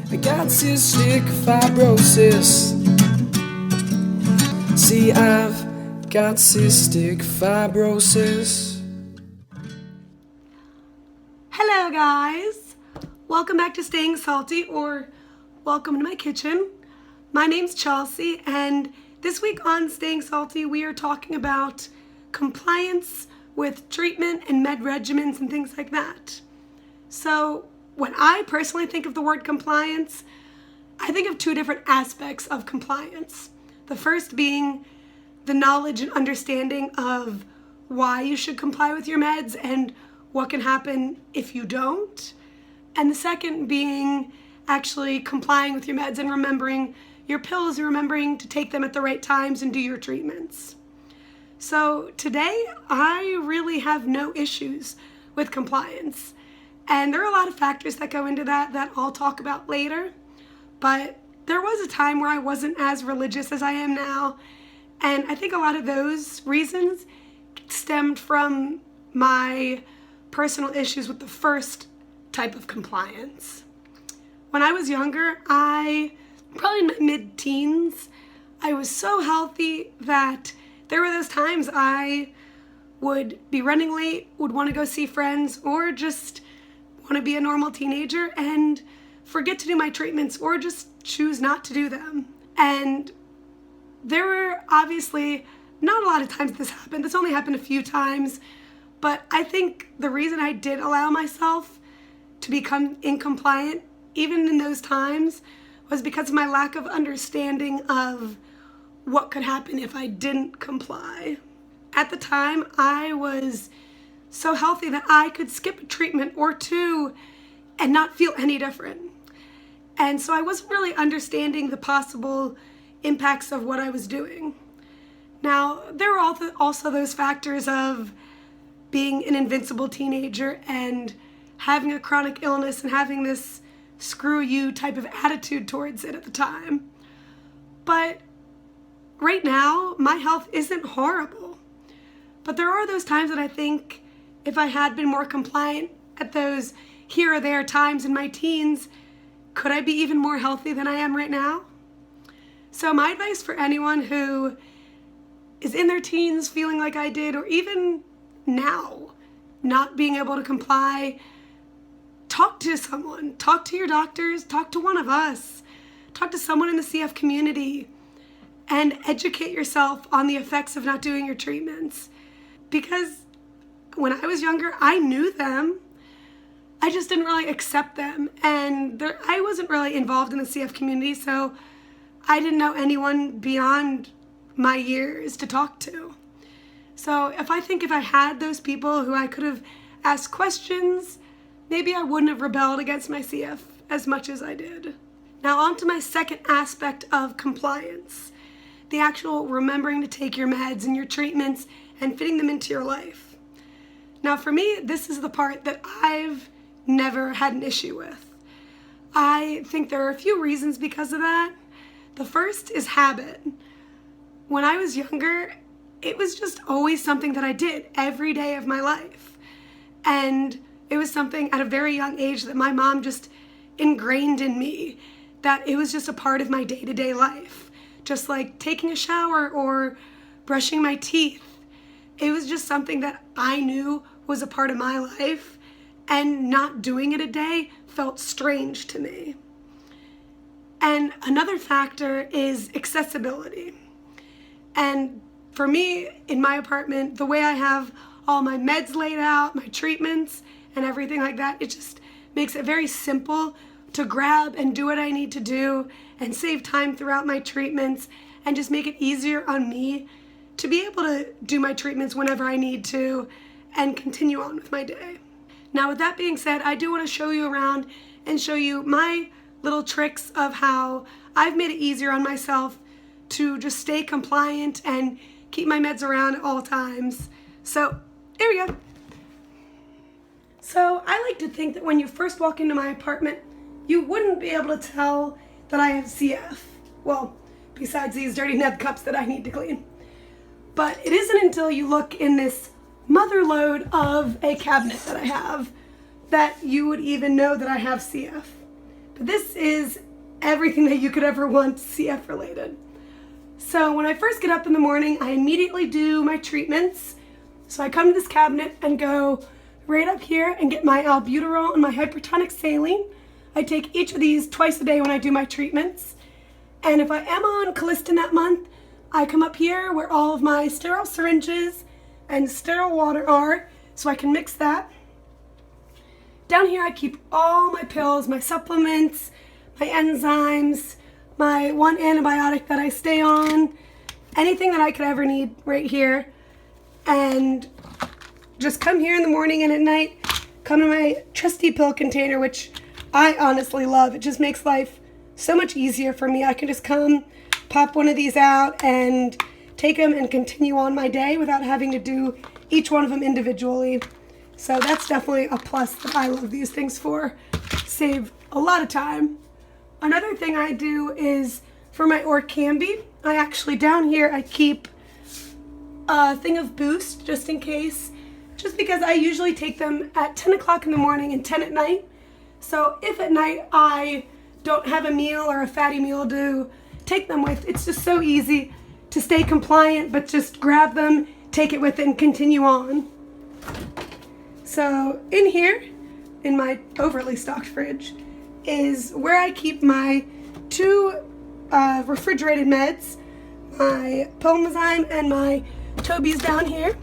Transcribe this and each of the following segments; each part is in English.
I got cystic fibrosis. See, I've got cystic fibrosis. Hello guys, welcome back to Staying Salty, or welcome to my kitchen. My name's Chelsea, and this week on Staying Salty we are talking about compliance with treatment and med regimens and things like that. So when I personally think of the word compliance, I think of two different aspects of compliance. The first being the knowledge and understanding of why you should comply with your meds and what can happen if you don't. And the second being actually complying with your meds and remembering your pills and remembering to take them at the right times and do your treatments. So today, I really have no issues with compliance. And there are a lot of factors that go into that I'll talk about later. But there was a time where I wasn't as religious as I am now. And I think a lot of those reasons stemmed from my personal issues with the first type of compliance. When I was younger, probably in my mid-teens, I was so healthy that there were those times I would be running late, would want to go see friends, or just want to be a normal teenager and forget to do my treatments or just choose not to do them. And there were obviously not a lot of times this happened. This only happened a few times. But I think the reason I did allow myself to become incompliant, even in those times, was because of my lack of understanding of what could happen if I didn't comply. At the time, I was so healthy that I could skip a treatment or two and not feel any different. And so I wasn't really understanding the possible impacts of what I was doing. Now, there were also those factors of being an invincible teenager and having a chronic illness and having this screw you type of attitude towards it at the time. But right now, my health isn't horrible. But there are those times that I think if I had been more compliant at those here or there times in my teens, could I be even more healthy than I am right now? So my advice for anyone who is in their teens feeling like I did, or even now, not being able to comply, talk to someone. Talk to your doctors. Talk to one of us. Talk to someone in the CF community and educate yourself on the effects of not doing your treatments. Because when I was younger, I knew them. I just didn't really accept them. And I wasn't really involved in the CF community, so I didn't know anyone beyond my years to talk to. So if I had those people who I could have asked questions, maybe I wouldn't have rebelled against my CF as much as I did. Now on to my second aspect of compliance, the actual remembering to take your meds and your treatments and fitting them into your life. Now for me, this is the part that I've never had an issue with. I think there are a few reasons because of that. The first is habit. When I was younger, it was just always something that I did every day of my life. And it was something at a very young age that my mom just ingrained in me, that it was just a part of my day-to-day life. Just like taking a shower or brushing my teeth. It was just something that I knew was a part of my life, and not doing it a day felt strange to me. And another factor is accessibility. And for me, in my apartment, the way I have all my meds laid out, my treatments, and everything like that, it just makes it very simple to grab and do what I need to do and save time throughout my treatments and just make it easier on me to be able to do my treatments whenever I need to and continue on with my day. Now with that being said, I do want to show you around and show you my little tricks of how I've made it easier on myself to just stay compliant and keep my meds around at all times. So here we go. So I like to think that when you first walk into my apartment, you wouldn't be able to tell that I have CF. Well, besides these dirty nub cups that I need to clean. But it isn't until you look in this mother lode of a cabinet that I have that you would even know that I have CF. But this is everything that you could ever want CF related. So when I first get up in the morning, I immediately do my treatments. So I come to this cabinet and go right up here and get my Albuterol and my Hypertonic Saline. I take each of these twice a day when I do my treatments. And if I am on Colistin that month, I come up here where all of my sterile syringes and sterile water are, so I can mix that. Down here I keep all my pills, my supplements, my enzymes, my one antibiotic that I stay on, anything that I could ever need right here. And just come here in the morning and at night, come to my trusty pill container, which I honestly love. It just makes life so much easier for me. I can just come, pop one of these out and take them and continue on my day without having to do each one of them individually. So that's definitely a plus that I love these things for. Save a lot of time. Another thing I do is for my Orkambi, I actually down here I keep a thing of Boost just in case, just because I usually take them at 10 o'clock in the morning and 10 at night. So if at night I don't have a meal or a fatty meal to take them with, it's just so easy to stay compliant, but just grab them, take it with it, and continue on. So in here, in my overly stocked fridge, is where I keep my two refrigerated meds, my Pulmozyme and my Tobi's down here.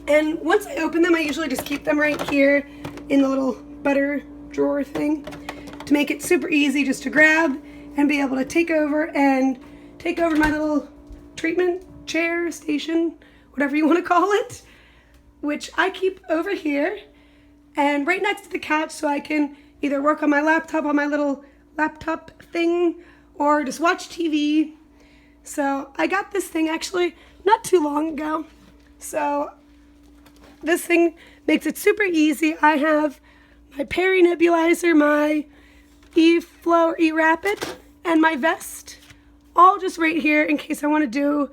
And once I open them, I usually just keep them right here in the little butter drawer thing to make it super easy just to grab and be able to take over my little treatment chair, station, whatever you want to call it, which I keep over here and right next to the couch so I can either work on my laptop on my little laptop thing or just watch TV. So I got this thing actually not too long ago. So this thing makes it super easy. I have my Peri nebulizer, my eFlow or eRapid, and my vest all just right here in case I want to do,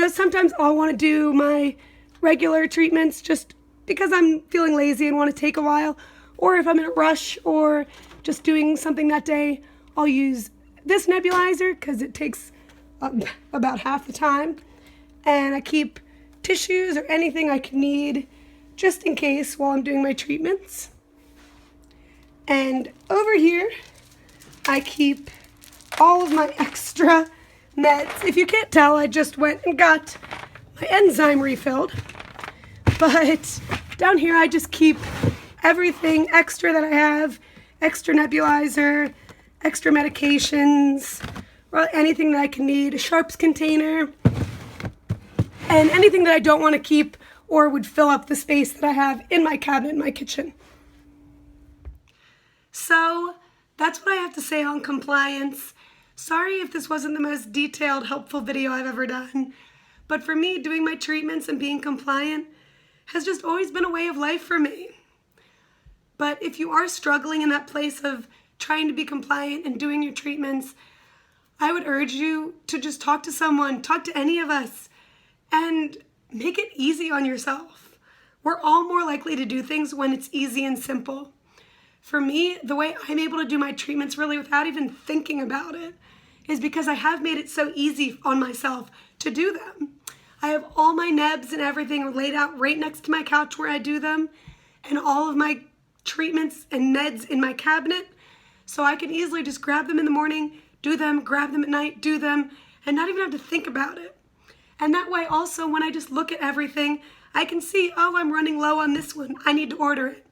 sometimes I'll want to do my regular treatments just because I'm feeling lazy and want to take a while, or if I'm in a rush or just doing something that day, I'll use this nebulizer because it takes about half the time. And I keep tissues or anything I can need just in case while I'm doing my treatments. And over here, I keep all of my extra meds. If you can't tell, I just went and got my enzyme refilled. But down here, I just keep everything extra that I have, extra nebulizer, extra medications, or anything that I can need, a sharps container, and anything that I don't want to keep or would fill up the space that I have in my cabinet in my kitchen. So that's what I have to say on compliance. Sorry if this wasn't the most detailed, helpful video I've ever done, but for me, doing my treatments and being compliant has just always been a way of life for me. But if you are struggling in that place of trying to be compliant and doing your treatments, I would urge you to just talk to someone, talk to any of us, and make it easy on yourself. We're all more likely to do things when it's easy and simple. For me, the way I'm able to do my treatments really without even thinking about it is because I have made it so easy on myself to do them. I have all my nebs and everything laid out right next to my couch where I do them, and all of my treatments and meds in my cabinet, so I can easily just grab them in the morning, do them, grab them at night, do them, and not even have to think about it. And that way also, when I just look at everything, I can see, oh, I'm running low on this one, I need to order it.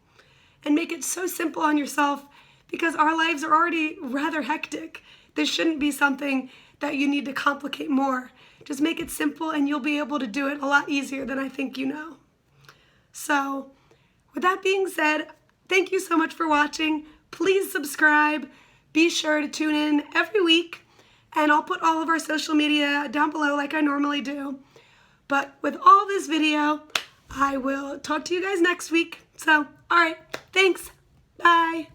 And make it so simple on yourself, because our lives are already rather hectic. This shouldn't be something that you need to complicate more. Just make it simple and you'll be able to do it a lot easier than I think you know. So, with that being said, thank you so much for watching. Please subscribe. Be sure to tune in every week, and I'll put all of our social media down below like I normally do. But with all this video, I will talk to you guys next week. So, all right, thanks. Bye.